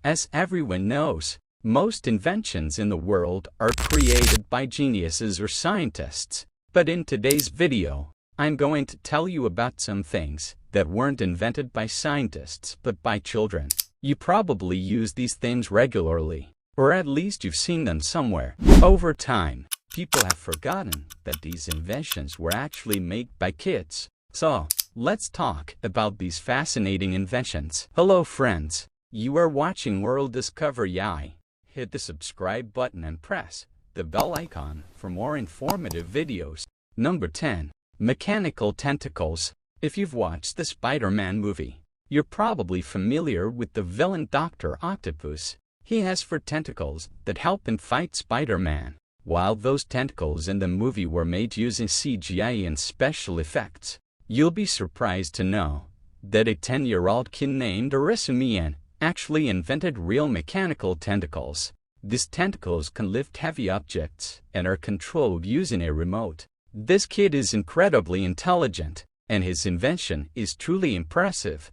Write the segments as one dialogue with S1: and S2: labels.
S1: As everyone knows, most inventions in the world are created by geniuses or scientists. But in today's video, I'm going to tell you about some things that weren't invented by scientists but by children. You probably use these things regularly, or at least you've seen them somewhere. Over time, people have forgotten that these inventions were actually made by kids. So, let's talk about these fascinating inventions. Hello friends, you are watching World Discovery AI. Hit the subscribe button and press the bell icon for more informative videos. Number 10. Mechanical tentacles. If you've watched the Spider-Man movie, you're probably familiar with the villain Dr. Octopus. He has 4 tentacles that help him fight Spider-Man. While those tentacles in the movie were made using CGI and special effects, you'll be surprised to know that a 10-year-old kid named Arisumian actually invented real mechanical tentacles. These tentacles can lift heavy objects and are controlled using a remote. This kid is incredibly intelligent, and his invention is truly impressive.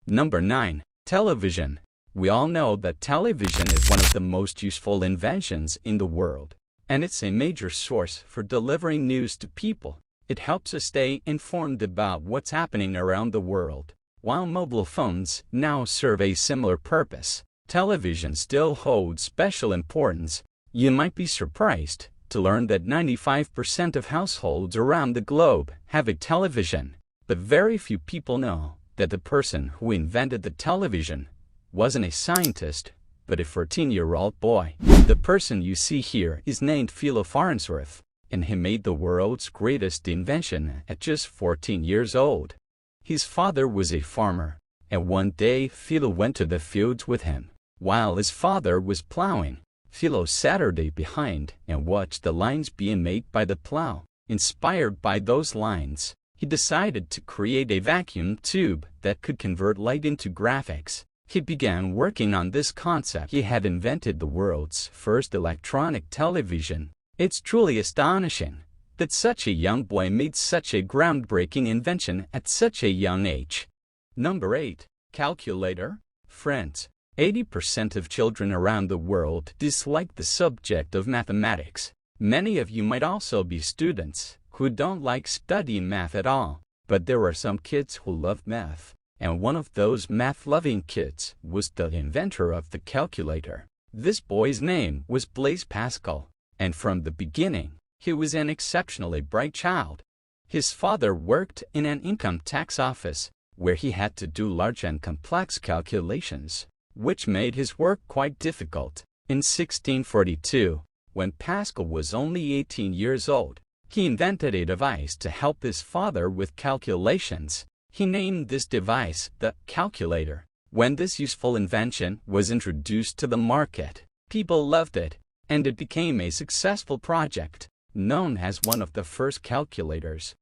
S1: Number 9. Television. We all know that television is one of the most useful inventions in the world, and it's a major source for delivering news to people. It helps us stay informed about what's happening around the world. While mobile phones now serve a similar purpose, television still holds special importance. You might be surprised to learn that 95% of households around the globe have a television, but very few people know that the person who invented the television wasn't a scientist, but a 14-year-old boy. The person you see here is named Philo Farnsworth, and he made the world's greatest invention at just 14 years old. His father was a farmer, and one day Philo went to the fields with him. While his father was plowing, Philo sat behind and watched the lines being made by the plow. Inspired by those lines, he decided to create a vacuum tube that could convert light into graphics. He began working on this concept. He had invented the world's first electronic television. It's truly astonishing that such a young boy made such a groundbreaking invention at such a young age. Number 8. Calculator. Friends, 80% of children around the world dislike the subject of mathematics. Many of you might also be students who don't like studying math at all, but there are some kids who love math, and one of those math-loving kids was the inventor of the calculator. This boy's name was Blaise Pascal, and from the beginning, he was an exceptionally bright child. His father worked in an income tax office, where he had to do large and complex calculations, which made his work quite difficult. In 1642, when Pascal was only 18 years old, he invented a device to help his father with calculations. He named this device the calculator. When this useful invention was introduced to the market, people loved it, and it became a successful project, known as one of the first calculators.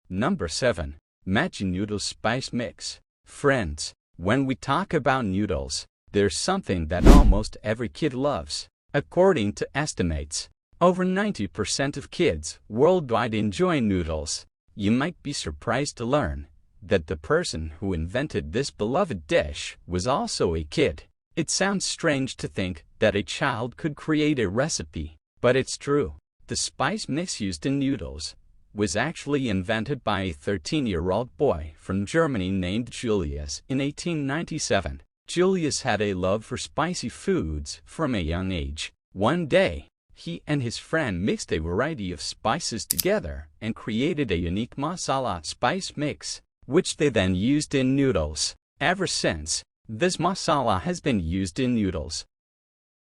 S1: Number 7. Maggi Noodles Spice Mix. Friends, when we talk about noodles, there's something that almost every kid loves. According to estimates, over 90% of kids worldwide enjoy noodles. You might be surprised to learn that the person who invented this beloved dish was also a kid. It sounds strange to think that a child could create a recipe, but it's true. The spice mix used in noodles was actually invented by a 13-year-old boy from Germany named Julius in 1897. Julius had a love for spicy foods from a young age. One day, he and his friend mixed a variety of spices together and created a unique masala spice mix, which they then used in noodles. Ever since, this masala has been used in noodles.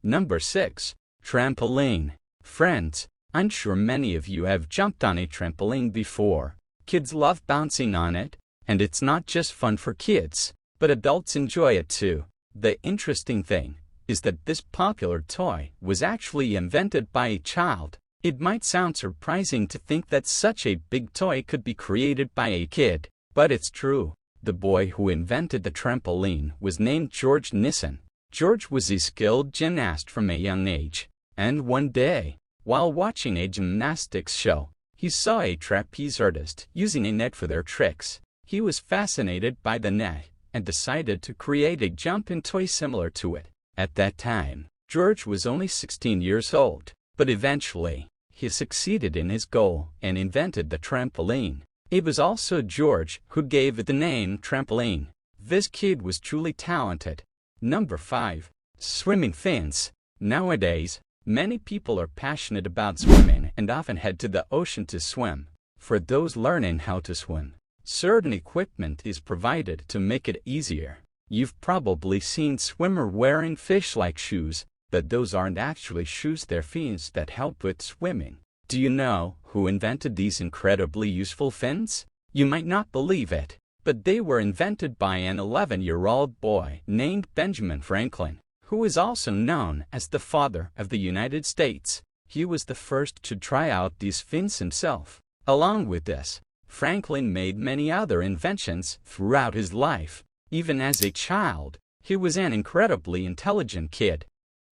S1: Number 6. Trampoline. Friends, I'm sure many of you have jumped on a trampoline before. Kids love bouncing on it, and it's not just fun for kids, but adults enjoy it too. The interesting thing is that this popular toy was actually invented by a child. It might sound surprising to think that such a big toy could be created by a kid, but it's true. The boy who invented the trampoline was named George Nissen. George was a skilled gymnast from a young age, and one day, while watching a gymnastics show, he saw a trapeze artist using a net for their tricks. He was fascinated by the net and decided to create a jumping toy similar to it. At that time, George was only 16 years old, but eventually, he succeeded in his goal and invented the trampoline. It was also George who gave it the name trampoline. This kid was truly talented. Number 5. Swimming fins. Nowadays, many people are passionate about swimming and often head to the ocean to swim. For those learning how to swim, certain equipment is provided to make it easier. You've probably seen swimmers wearing fish-like shoes, but those aren't actually shoes, they're fins that help with swimming. Do you know who invented these incredibly useful fins? You might not believe it, but they were invented by an 11-year-old boy named Benjamin Franklin, who is also known as the father of the United States. He was the first to try out these fins himself. Along with this, Franklin made many other inventions throughout his life. Even as a child, he was an incredibly intelligent kid.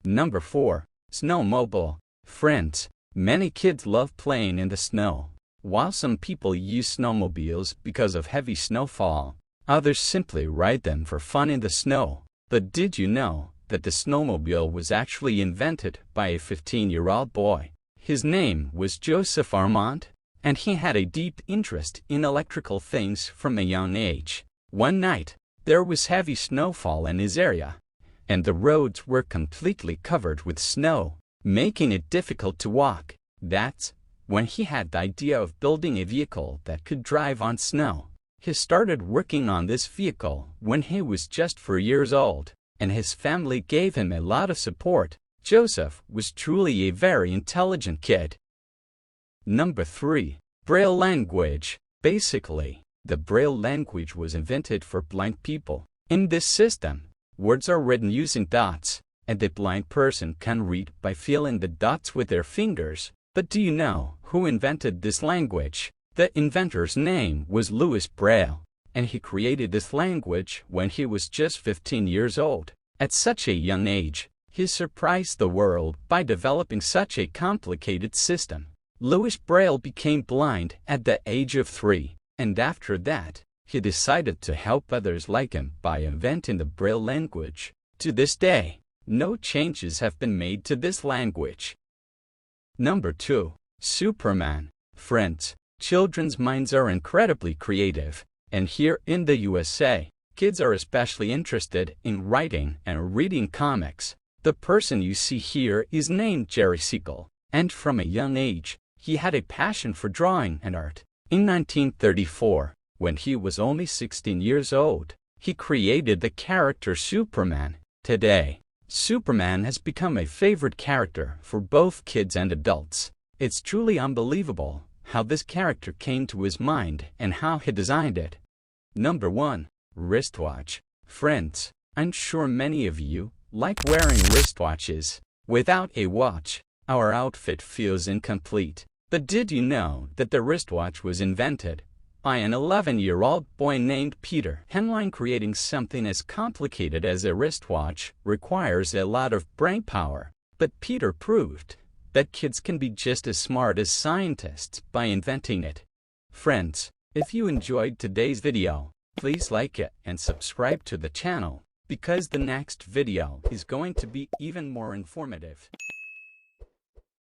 S1: Number 4. Snowmobile. Friends, many kids love playing in the snow. While some people use snowmobiles because of heavy snowfall, others simply ride them for fun in the snow. But did you know that the snowmobile was actually invented by a 15-year-old boy? His name was Joseph Armand, and he had a deep interest in electrical things from a young age. One night, there was heavy snowfall in his area, and the roads were completely covered with snow, making it difficult to walk. That's when he had the idea of building a vehicle that could drive on snow. He started working on this vehicle when he was just 4 years old, and his family gave him a lot of support. Joseph was truly a very intelligent kid. Number 3. Braille language. Basically, the Braille language was invented for blind people. In this system, words are written using dots, and a blind person can read by feeling the dots with their fingers. But do you know who invented this language? The inventor's name was Louis Braille, and he created this language when he was just 15 years old. At such a young age, he surprised the world by developing such a complicated system. Louis Braille became blind at the age of 3, and after that, he decided to help others like him by inventing the Braille language. To this day, no changes have been made to this language. Number 2. Superman. Friends, children's minds are incredibly creative, and here in the USA, kids are especially interested in writing and reading comics. The person you see here is named Jerry Siegel, and from a young age, he had a passion for drawing and art. In 1934, when he was only 16 years old, he created the character Superman. Today, Superman has become a favorite character for both kids and adults. It's truly unbelievable how this character came to his mind and how he designed it. Number 1. Wristwatch. Friends, I'm sure many of you like wearing wristwatches. Without a watch, our outfit feels incomplete. But did you know that the wristwatch was invented by an 11-year-old boy named Peter? Henline creating something as complicated as a wristwatch requires a lot of brain power. But Peter proved that kids can be just as smart as scientists by inventing it. Friends, if you enjoyed today's video, please like it and subscribe to the channel, because the next video is going to be even more informative.